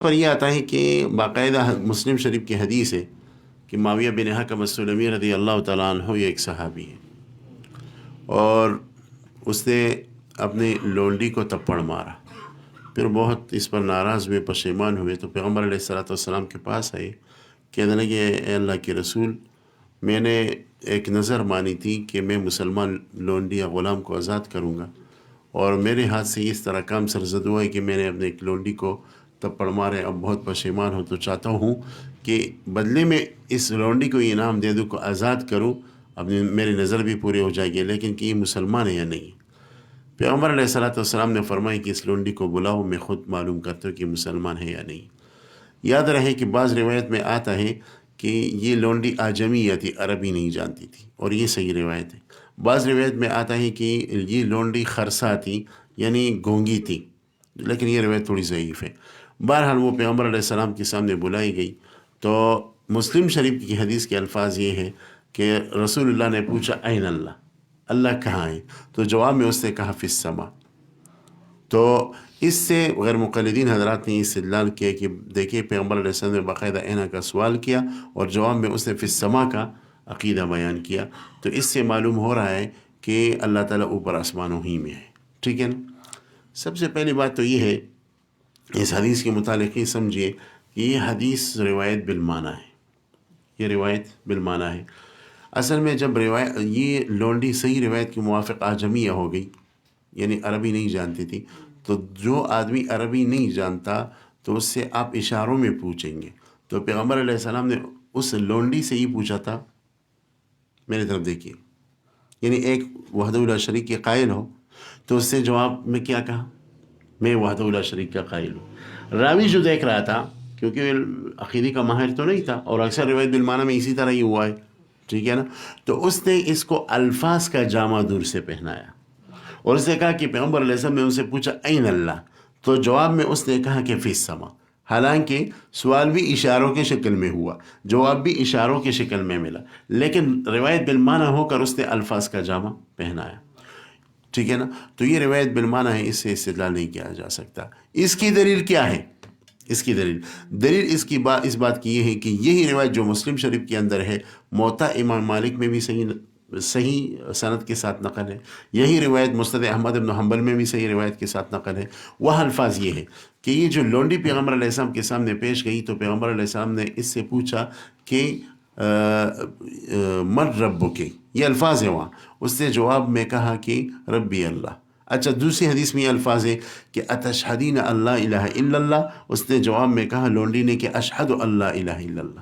پر یہ آتا ہے کہ باقاعدہ مسلم شریف کی حدیث ہے کہ معاویہ بن حکم السلمی رضی اللہ تعالیٰ عنہ یہ ایک صحابی ہے، اور اس نے اپنی لونڈی کو تپڑ مارا. پھر بہت اس پر ناراض ہوئے، پشیمان ہوئے، تو پیغمبر علیہ الصلوۃ والسلام کے پاس آئے. کہنے لگے اے اللہ کے رسول، میں نے ایک نظر مانی تھی کہ میں مسلمان لونڈی یا غلام کو آزاد کروں گا، اور میرے ہاتھ سے اس طرح کام سرزد ہوا ہے کہ میں نے اپنے ایک لونڈی کو تپڑ مارے. اب بہت پشیمان ہوں، تو چاہتا ہوں کہ بدلے میں اس لونڈی کو انعام دے دوں، کو آزاد کروں، اب میری نظر بھی پوری ہو جائے گی، لیکن کہ یہ مسلمان ہے یا نہیں. پیغمبر علیہ الصلوۃ والسلام نے فرمایا کہ اس لونڈی کو بلاؤ، میں خود معلوم کرتا ہوں کہ مسلمان ہے یا نہیں. یاد رہے کہ بعض روایت میں آتا ہے کہ یہ لونڈی آجمیہ تھی، عربی نہیں جانتی تھی، اور یہ صحیح روایت ہے. بعض روایت میں آتا ہے کہ یہ لونڈی خرسا تھی، یعنی گونگی تھی، لیکن یہ روایت تھوڑی ضعیف ہے. بہرحال وہ پیغمبر علیہ السلام کے سامنے بلائی گئی. تو مسلم شریف کی حدیث کے الفاظ یہ ہے کہ رسول اللہ نے پوچھا این اللہ، اللہ کہاں ہے؟ تو جواب میں اس نے کہا فی السما. تو اس سے غیر مقلدین حضرات نے استدلال کیا کہ دیکھیے پیغمبر علیہ السلام نے باقاعدہ اینا کا سوال کیا، اور جواب میں اس نے فی السما کا عقیدہ بیان کیا. تو اس سے معلوم ہو رہا ہے کہ اللہ تعالیٰ اوپر آسمانوں ہی میں ہے. ٹھیک ہے نا؟ سب سے پہلی بات تو یہ ہے، اس حدیث کے متعلق یہ سمجھیے کہ یہ حدیث روایت بالمعنی ہے. یہ روایت بالمعنی ہے. اصل میں جب یہ لونڈی صحیح روایت کی موافق آجمیہ ہو گئی، یعنی عربی نہیں جانتی تھی، تو جو آدمی عربی نہیں جانتا تو اس سے آپ اشاروں میں پوچھیں گے. تو پیغمبر علیہ السلام نے اس لونڈی سے ہی پوچھا تھا، میری طرف دیکھیے، یعنی ایک وحدہ لا شریک کے قائل ہو، تو اس سے جواب میں کیا کہا؟ میں وحدہ لا شریک کا قائل ہوں. راوی جو دیکھ رہا تھا، کیونکہ عقیدے کا ماہر تو نہیں تھا، اور اکثر روایت بالمعنی میں اسی طرح ہی ہوا ہے، ٹھیک ہے نا، تو اس نے اس کو الفاظ کا جامع دور سے پہنایا، اور اس نے کہا کہ پیغمبر علیہ السلام نے ان سے پوچھا این اللہ، تو جواب میں اس نے کہا کہ فی السما. حالانکہ سوال بھی اشاروں کے شکل میں ہوا، جواب بھی اشاروں کے شکل میں ملا، لیکن روایت بالمعنی ہو کر اس نے الفاظ کا جامع پہنایا. ٹھیک ہے نا؟ تو یہ روایت بالمعنی ہے، اس سے استدلال نہیں کیا جا سکتا. اس کی دلیل کیا ہے؟ اس کی دلیل اس بات کی یہ ہے کہ یہی روایت جو مسلم شریف کے اندر ہے، موطا امام مالک میں بھی صحیح سند کے ساتھ نقل ہے. یہی روایت مسند احمد بن حنبل میں بھی صحیح روایت کے ساتھ نقل ہے. وہ الفاظ یہ ہے کہ یہ جو لونڈی پیغمبر علیہ السلام کے سامنے پیش گئی، تو پیغمبر علیہ السلام نے اس سے پوچھا کہ من ربک، یہ الفاظ ہیں وہاں. اس نے جواب میں کہا کہ ربی اللہ. اچھا، دوسری حدیث میں یہ الفاظ ہے کہ اتشہدین اللہ الہ الا اللہ. اس نے جواب میں کہا لونڈی نے کہ اشہد اللہ الہ الا اللہ.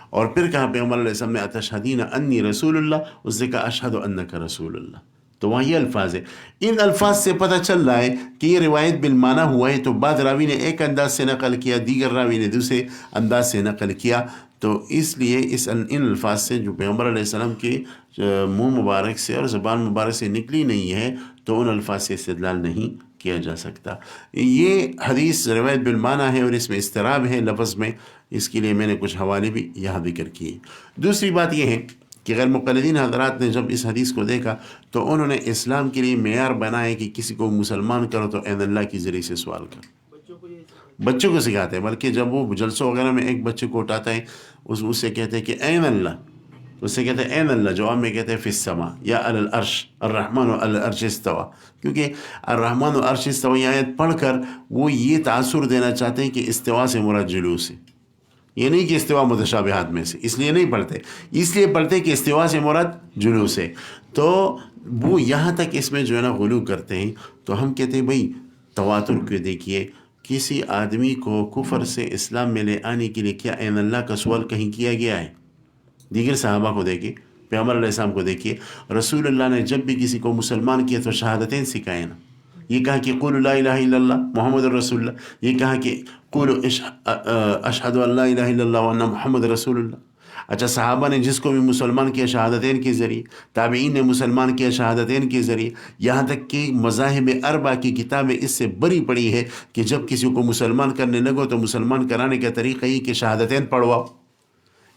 اور پھر کہا پیغمبر علیہ السلام نے اتشہدین انی رسول اللہ، اس نے کہا اشہد انک رسول اللہ. تو وہاں یہ الفاظ ہے. ان الفاظ سے پتہ چل رہا ہے کہ یہ روایت بالمعنی ہوا ہے. تو بعض راوی نے ایک انداز سے نقل کیا، دیگر راوی نے دوسرے انداز سے نقل کیا. تو اس لیے ان الفاظ سے جو پیغمبر علیہ السلام کے منہ مبارک سے اور زبان مبارک سے نکلی نہیں ہے، تو ان الفاظ سے استدلال نہیں کیا جا سکتا. یہ حدیث روایت بالمعنی ہے، اور اس میں اضطراب ہے لفظ میں. اس کے لیے میں نے کچھ حوالے بھی یہاں ذکر کیے. دوسری بات یہ ہے کہ غیر مقلدین حضرات نے جب اس حدیث کو دیکھا، تو انہوں نے اسلام کے لیے معیار بنائے کہ کسی کو مسلمان کرو تو این اللہ کی ذریعے سے سوال کر. بچوں کو سکھاتے ہیں، بلکہ جب وہ جلسوں وغیرہ میں ایک بچے کو اٹھاتا ہے، اس سے کہتے ہیں کہ این اللہ، اس سے کہتے ہیں این اللہ، جواب میں کہتے ہیں فی السما یا علی العرش الرحمن علی العرش استوى. کیونکہ الرحمن العرش استوى یہ آیت پڑھ کر وہ یہ تاثر دینا چاہتے ہیں کہ استوا سے مراد جلوس ہے. یہ نہیں کہ استوا متشابہات میں سے، اس لیے نہیں پڑھتے، اس لیے پڑھتے کہ استوا سے مراد جلوس ہے. تو وہ یہاں تک اس میں جو ہے نا غلو کرتے ہیں. تو ہم کہتے ہیں بھائی تواتر کو دیکھیے، کسی آدمی کو کفر سے اسلام میں لے آنے کے لیے کیا این اللہ کا سوال کہیں کیا گیا ہے؟ دیگر صحابہ کو دیکھیے، پیغمبر علیہ السلام کو دیکھیے، رسول اللہ نے جب بھی کسی کو مسلمان کیا تو شہادتین سکھائے نا. یہ کہا کہ قولوا لا الہ الا اللہ محمد رسول اللہ. یہ کہا کہ قولوا اشہد ان لا الہ الا اللہ وان محمد رسول اللہ. اچھا، صحابہ نے جس کو بھی مسلمان کیا شہادتین کے ذریعے، تابعین نے مسلمان کیا شہادتین کے ذریعے، یہاں تک کہ مذاہب اربع کی کتابیں اس سے بری پڑی ہے کہ جب کسی کو مسلمان کرنے لگو تو مسلمان کرانے کا طریقہ ہی کہ شہادتین پڑھواؤ.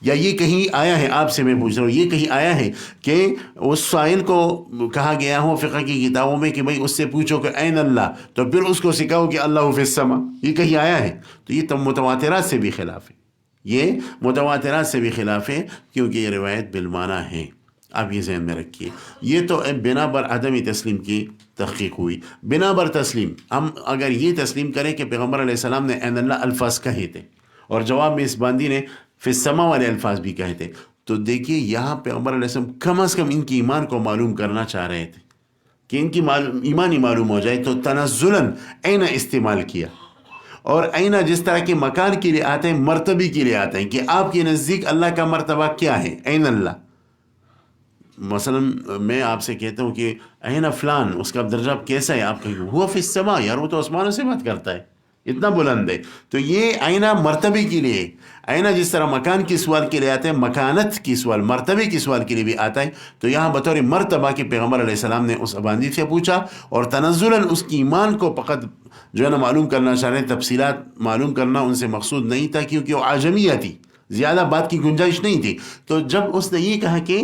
یا یہ کہیں آیا ہے، آپ سے میں پوچھ رہا ہوں، یہ کہیں آیا ہے کہ اس سائل کو کہا گیا ہو فقہ کی کتابوں میں کہ بھئی اس سے پوچھو کہ این اللہ، تو پھر اس کو سکھاؤ کہ اللہ فی السما، یہ کہیں آیا ہے؟ تو یہ متواترات سے بھی خلاف ہے، یہ متواترات سے بھی خلاف ہے، کیونکہ یہ روایت بالمعنی ہے۔ آپ یہ ذہن میں رکھیے، یہ تو بنا بر عدم تسلیم کی تحقیق ہوئی۔ بنا بر تسلیم، ہم اگر یہ تسلیم کریں کہ پیغمبر علیہ السلام نے این اللہ الفاظ کہے تھے اور جواب میں اس باندی نے فی السما والے الفاظ بھی کہے تھے، تو دیکھیے یہاں پیغمبر علیہ السلام کم از کم ان کی ایمان کو معلوم کرنا چاہ رہے تھے کہ ان کی ایمانی معلوم ہو جائے، تو تنزلاً این استعمال کیا۔ اور اینا جس طرح کے مکان کے لیے آتے ہیں، مرتبے کے لیے آتے ہیں کہ آپ کے نزدیک اللہ کا مرتبہ کیا ہے، این اللہ۔ مثلا میں آپ سے کہتا ہوں کہ این فلان، اس کا درجہ کیسا ہے، آپ کہیں ہوا فی السما، یار وہ تو آسمانوں سے بات کرتا ہے، اتنا بلند ہے۔ تو یہ آئینہ مرتبے کے لیے، آئینہ جس طرح مکان کی سوال کے لیے آتا ہے، مکانت کی سوال، مرتبے کی سوال کے لیے بھی آتا ہے، تو یہاں بطور مرتبہ کے پیغمبر علیہ السلام نے اس اباندی سے پوچھا، اور تنزلاً اس کی ایمان کو فقط جو ہے نا معلوم کرنا چاہ رہے ہیں، تفصیلات معلوم کرنا ان سے مقصود نہیں تھا، کیونکہ وہ اعجمیہ تھی، زیادہ بات کی گنجائش نہیں تھی۔ تو جب اس نے یہ کہا کہ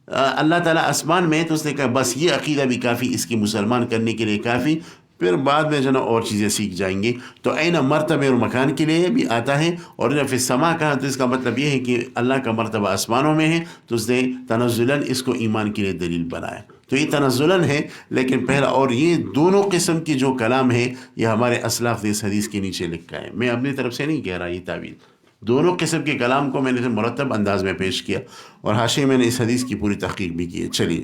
اللہ تعالیٰ آسمان میں، تو اس نے کہا بس یہ عقیدہ بھی کافی، اس کی مسلمان کرنے کے لیے کافی، پھر بعد میں جو نا اور چیزیں سیکھ جائیں گے۔ تو این مرتبے اور مکان کے لیے بھی آتا ہے، اور جب فی السما کہا تو اس کا مطلب یہ ہے کہ اللہ کا مرتبہ آسمانوں میں ہے، تو اس نے تنزلاً اس کو ایمان کے لیے دلیل بنایا۔ تو یہ تنزلاً ہے، لیکن پہلا، اور یہ دونوں قسم کی جو کلام ہے یہ ہمارے اسلاف نے اس حدیث کے نیچے لکھا ہے، میں اپنی طرف سے نہیں کہہ رہا، یہ تعویل دونوں قسم کے کلام کو میں نے مرتب انداز میں پیش کیا، اور حاشیے میں نے اس حدیث کی پوری تحقیق بھی کی ہے۔ چلیے